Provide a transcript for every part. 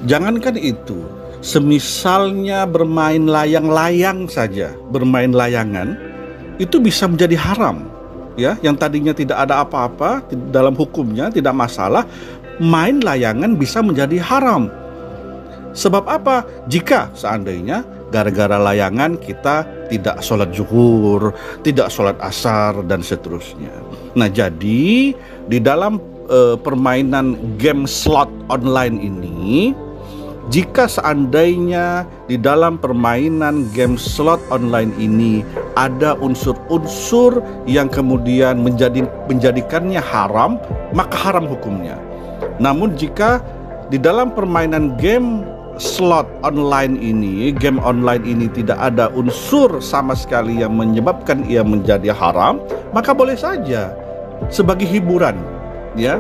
Jangankan itu, semisalnya bermain layang-layang saja, bermain layangan, itu bisa menjadi haram. Ya, yang tadinya tidak ada apa-apa dalam hukumnya, tidak masalah, main layangan bisa menjadi haram. Sebab apa? Jika seandainya gara-gara layangan kita tidak sholat zuhur, tidak sholat asar, dan seterusnya. Nah, jadi di dalam permainan game slot online ini, jika seandainya di dalam permainan game slot online ini ada unsur-unsur yang kemudian menjadikannya haram, maka haram hukumnya. Namun jika di dalam permainan game slot online ini, game online ini tidak ada unsur sama sekali yang menyebabkan ia menjadi haram, maka boleh saja sebagai hiburan, ya.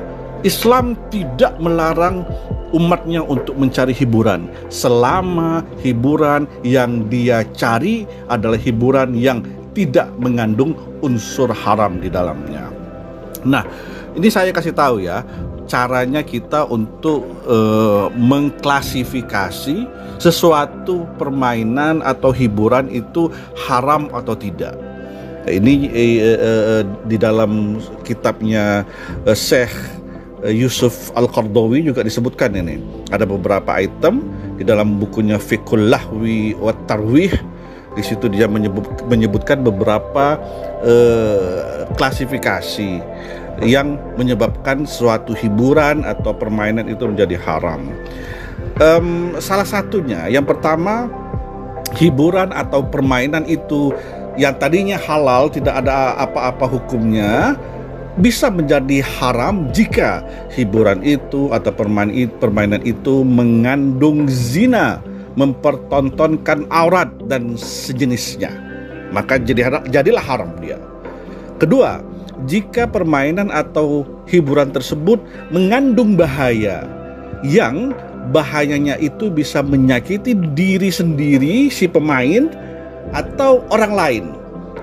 Islam tidak melarang umatnya untuk mencari hiburan selama hiburan yang dia cari adalah hiburan yang tidak mengandung unsur haram di dalamnya. Nah, ini saya kasih tahu ya, caranya kita untuk mengklasifikasi sesuatu permainan atau hiburan itu haram atau tidak. Ini di dalam kitabnya Syekh Yusuf Al-Qardawi juga disebutkan ini. Ada beberapa item di dalam bukunya Fiqhul Lahwi wa Tarwih. Di situ dia menyebutkan beberapa klasifikasi yang menyebabkan suatu hiburan atau permainan itu menjadi haram. Salah satunya, yang pertama, hiburan atau permainan itu yang tadinya halal, tidak ada apa-apa hukumnya, bisa menjadi haram jika hiburan itu atau permainan itu mengandung zina, mempertontonkan aurat dan sejenisnya, maka jadilah haram dia. Kedua, jika permainan atau hiburan tersebut mengandung bahaya yang bahayanya itu bisa menyakiti diri sendiri si pemain atau orang lain,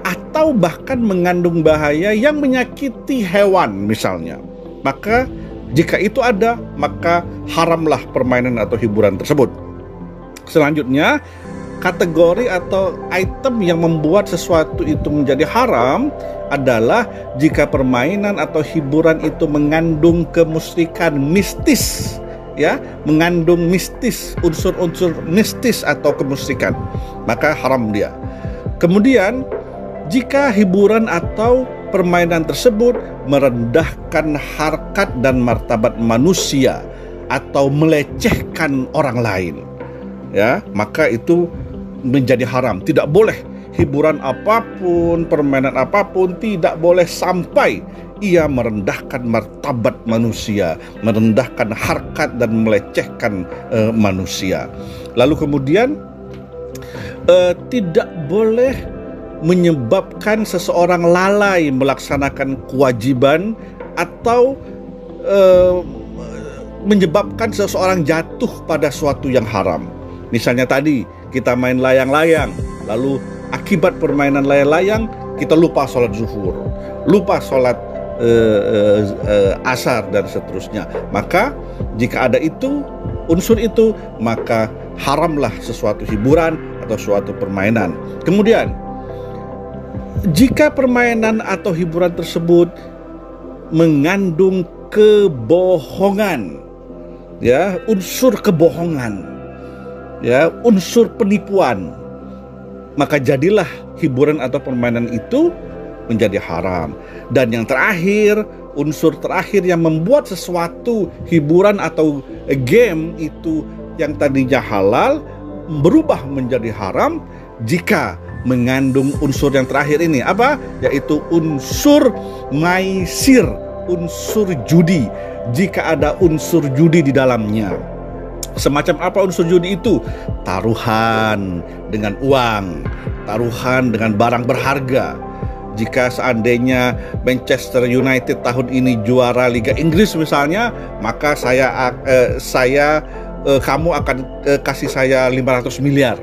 atau bahkan mengandung bahaya yang menyakiti hewan misalnya, maka jika itu ada, maka haramlah permainan atau hiburan tersebut. Selanjutnya, kategori atau item yang membuat sesuatu itu menjadi haram adalah jika permainan atau hiburan itu mengandung kemusyrikan mistis, ya, mengandung mistis, unsur-unsur mistis atau kemusyrikan, maka haram dia. Kemudian, jika hiburan atau permainan tersebut merendahkan harkat dan martabat manusia atau melecehkan orang lain, ya, maka itu menjadi haram. Tidak boleh hiburan apapun, permainan apapun, tidak boleh sampai ia merendahkan martabat manusia, merendahkan harkat dan melecehkan manusia. Lalu kemudian tidak boleh menyebabkan seseorang lalai melaksanakan kewajiban atau menyebabkan seseorang jatuh pada suatu yang haram. Misalnya tadi kita main layang-layang, lalu akibat permainan layang-layang kita lupa sholat zuhur, lupa sholat asar dan seterusnya. Maka jika ada itu, unsur itu, maka haramlah sesuatu hiburan atau suatu permainan. Kemudian, jika permainan atau hiburan tersebut mengandung kebohongan, ya, unsur kebohongan, ya, unsur penipuan, maka jadilah hiburan atau permainan itu menjadi haram. Dan yang terakhir, unsur terakhir yang membuat sesuatu hiburan atau game itu yang tadinya halal berubah menjadi haram jika mengandung unsur yang terakhir ini. Apa? Yaitu unsur maisir, unsur judi. Jika ada unsur judi di dalamnya. Semacam apa unsur judi itu? Taruhan dengan uang, taruhan dengan barang berharga. Jika seandainya Manchester United tahun ini juara Liga Inggris misalnya, maka kamu akan kasih saya 500 miliar.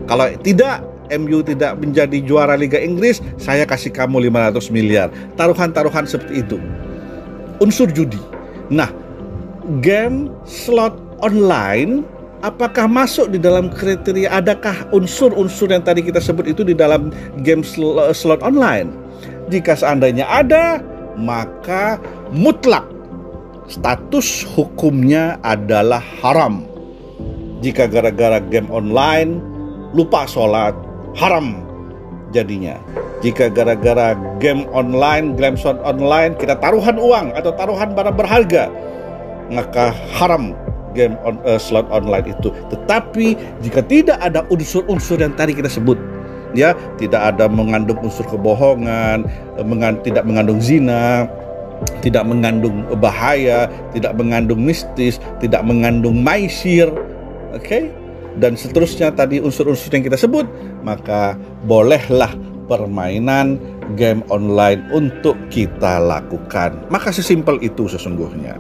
Kalau tidak, MU tidak menjadi juara Liga Inggris, saya kasih kamu 500 miliar. Taruhan-taruhan seperti itu. Unsur judi. Nah, game slot online, apakah masuk di dalam kriteria, adakah unsur-unsur yang tadi kita sebut itu di dalam game slot online? Jika seandainya ada, maka mutlak status hukumnya adalah haram. Jika gara-gara game online lupa sholat, haram jadinya. Jika gara-gara game online, game slot online, kita taruhan uang atau taruhan barang berharga, maka haram game slot online itu. Tetapi jika tidak ada unsur-unsur yang tadi kita sebut, ya, tidak ada mengandung unsur kebohongan, tidak mengandung zina, tidak mengandung bahaya, tidak mengandung mistis, tidak mengandung maisir, dan seterusnya tadi unsur-unsur yang kita sebut, maka bolehlah permainan game online untuk kita lakukan. Maka sesimpel itu sesungguhnya.